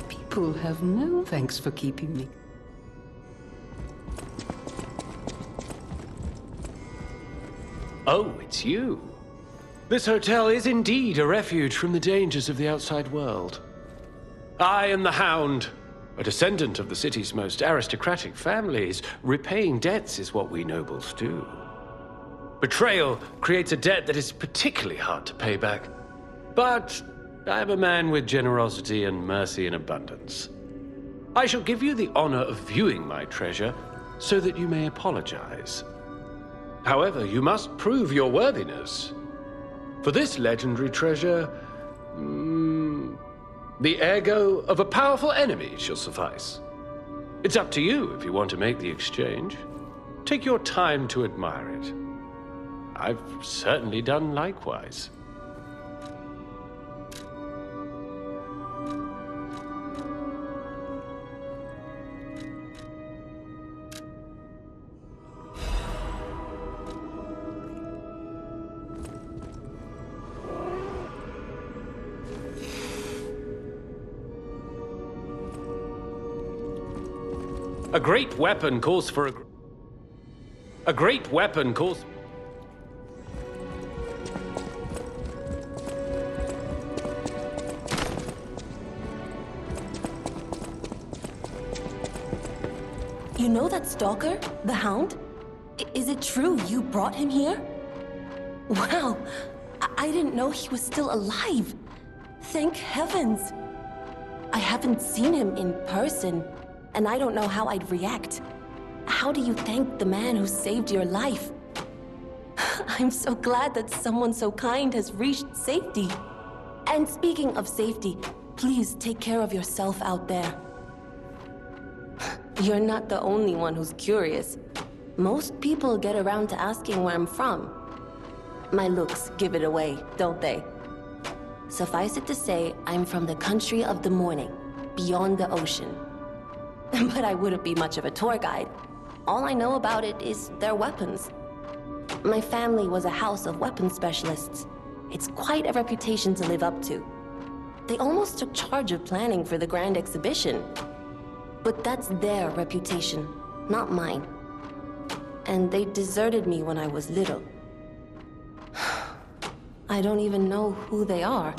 People have no thanks for keeping me. Oh, it's you. This hotel is indeed a refuge from the dangers of the outside world. I am the Hound, a descendant of the city's most aristocratic families. Repaying debts is what we nobles do. Betrayal creates a debt that is particularly hard to pay back. But I am a man with generosity and mercy in abundance. I shall give you the honor of viewing my treasure so that you may apologize. However, you must prove your worthiness. For this legendary treasure, the ergo of a powerful enemy shall suffice. It's up to you if you want to make the exchange. Take your time to admire it. I've certainly done likewise. A great weapon calls for a great weapon calls. You know that stalker, the Hound? Is it true you brought him here? Wow, I didn't know he was still alive. Thank heavens. I haven't seen him in person, and I don't know how I'd react. How do you thank the man who saved your life? I'm so glad that someone so kind has reached safety. And speaking of safety, please take care of yourself out there. You're not the only one who's curious. Most people get around to asking where I'm from. My looks give it away, don't they? Suffice it to say, I'm from the country of the morning, beyond the ocean. But I wouldn't be much of a tour guide. All I know about it is their weapons. My family was a house of weapons specialists. It's quite a reputation to live up to. They almost took charge of planning for the grand exhibition. But that's their reputation, not mine. And they deserted me when I was little. I don't even know who they are.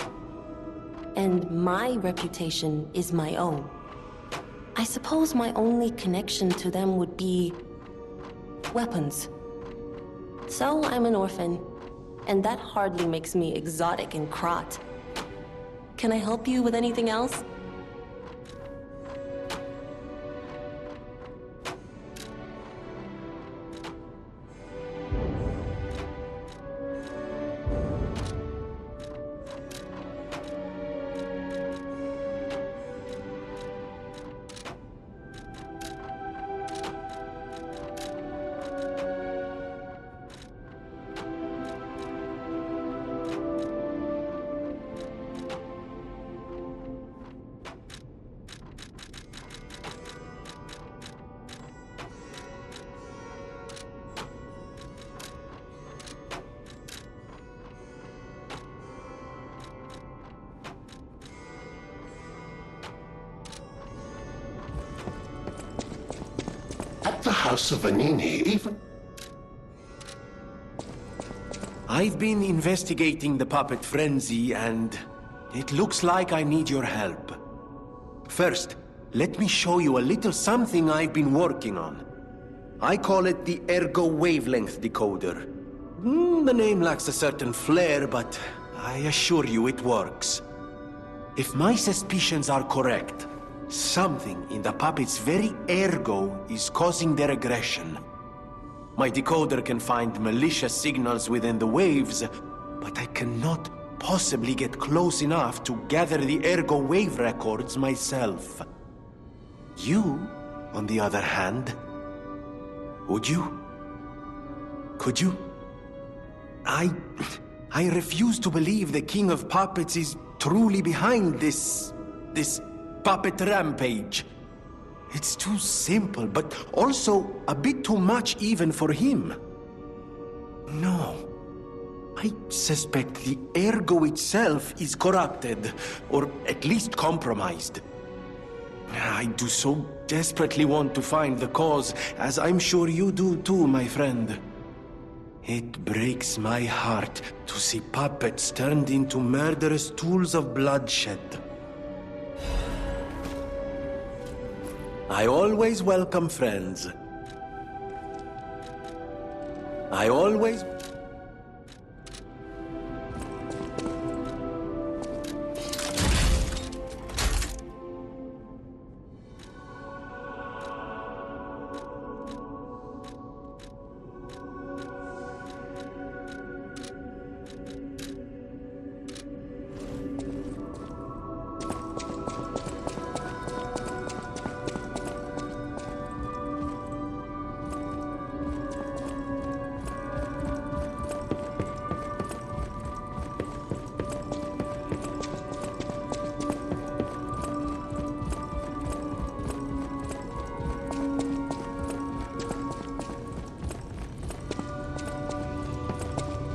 And my reputation is my own. I suppose my only connection to them would be weapons. So I'm an orphan, and that hardly makes me exotic in Krat. Can I help you with anything else? The House of Vanini, even... I've been investigating the puppet frenzy, and it looks like I need your help. First, let me show you a little something I've been working on. I call it the Ergo Wavelength Decoder. The name lacks a certain flair, but I assure you it works. If my suspicions are correct, Something in the puppet's very ergo is causing their aggression. My decoder can find malicious signals within the waves, but I cannot possibly get close enough to gather the ergo wave records myself. You, on the other hand, would you? Could you? I refuse to believe the King of Puppets is truly behind this puppet rampage. It's too simple, but also a bit too much even for him. No. I suspect the ergo itself is corrupted, or at least compromised. I do so desperately want to find the cause, as I'm sure you do too, my friend. It breaks my heart to see puppets turned into murderous tools of bloodshed. I always welcome friends. I always...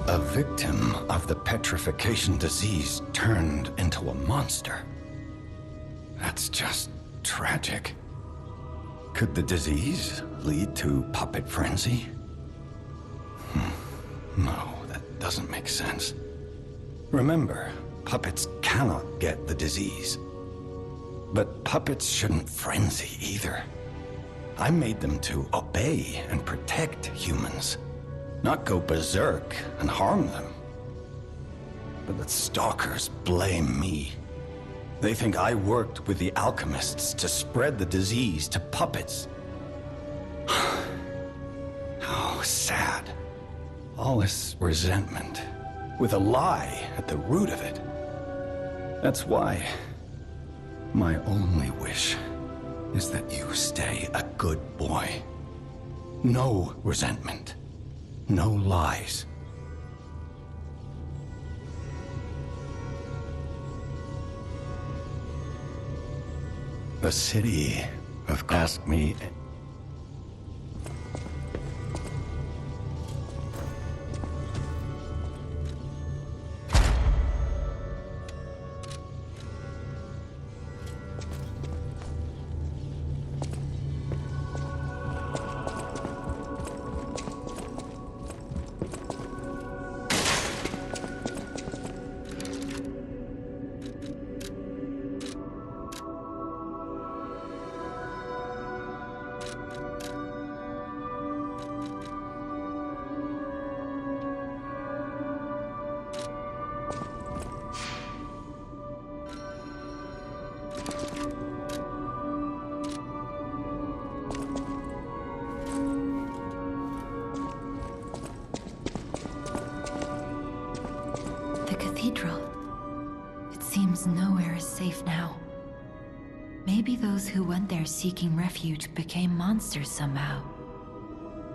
A victim of the petrification disease turned into a monster. That's just tragic. Could the disease lead to puppet frenzy? No, that doesn't make sense. Remember, puppets cannot get the disease. But puppets shouldn't frenzy either. I made them to obey and protect humans, not go berserk and harm them. But the stalkers blame me. They think I worked with the alchemists to spread the disease to puppets. How sad. All this resentment, with a lie at the root of it. That's why my only wish is that you stay a good boy. No resentment. No lies. The city of asked me. The cathedral. It seems nowhere is safe now. Maybe those who went there seeking refuge became monsters somehow.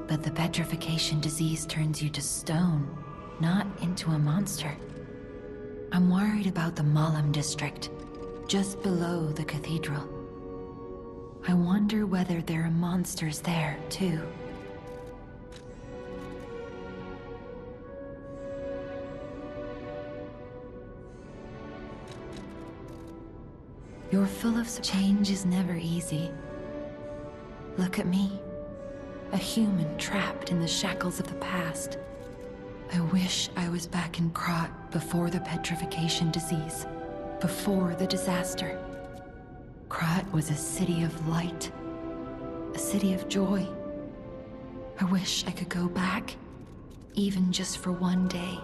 But the petrification disease turns you to stone, not into a monster. I'm worried about the Malam district, just below the cathedral. I wonder whether there are monsters there, too. You're full of change is never easy. Look at me. A human trapped in the shackles of the past. I wish I was back in Krat before the petrification disease, before the disaster. Krat was a city of light, a city of joy. I wish I could go back, even just for one day.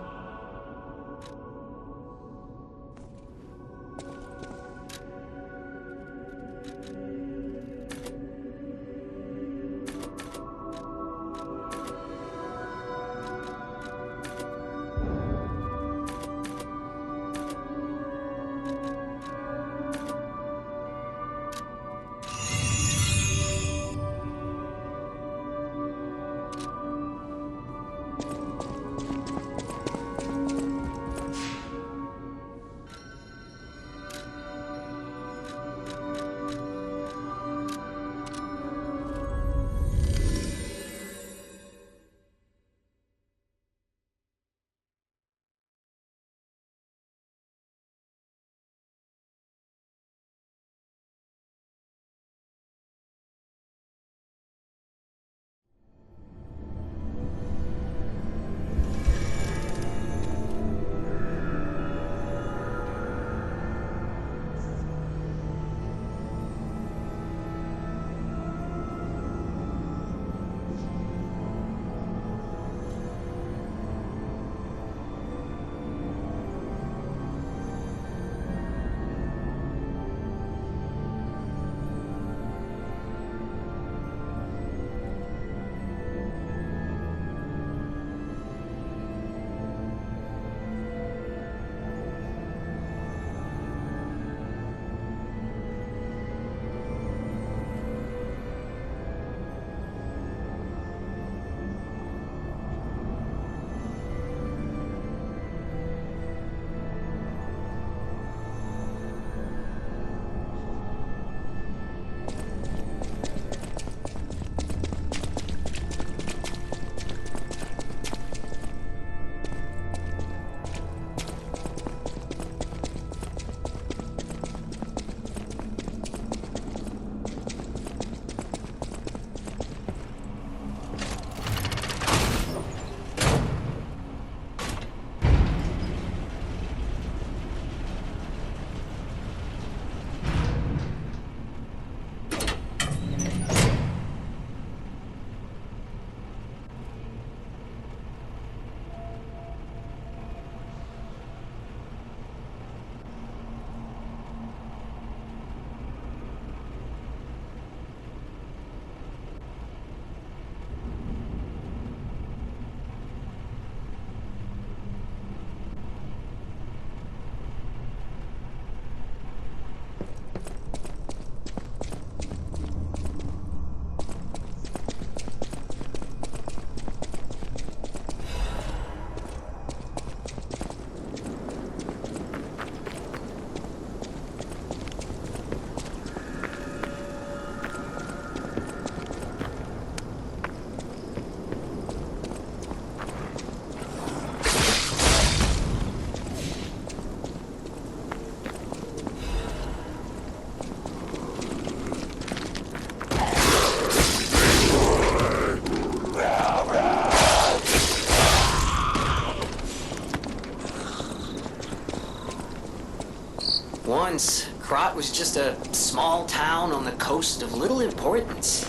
Once, Krat was just a small town on the coast of little importance.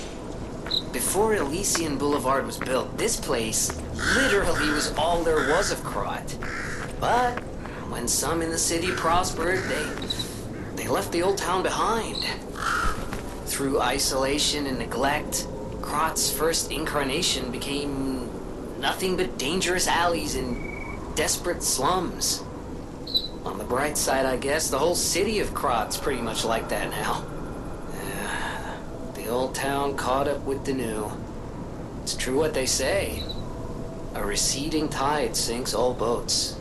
Before Elysian Boulevard was built, this place literally was all there was of Krat. But when some in the city prospered, they left the old town behind. Through isolation and neglect, Krat's first incarnation became nothing but dangerous alleys and desperate slums. On the bright side, I guess, the whole city of Krat's pretty much like that now. The old town caught up with the new. It's true what they say. A receding tide sinks all boats.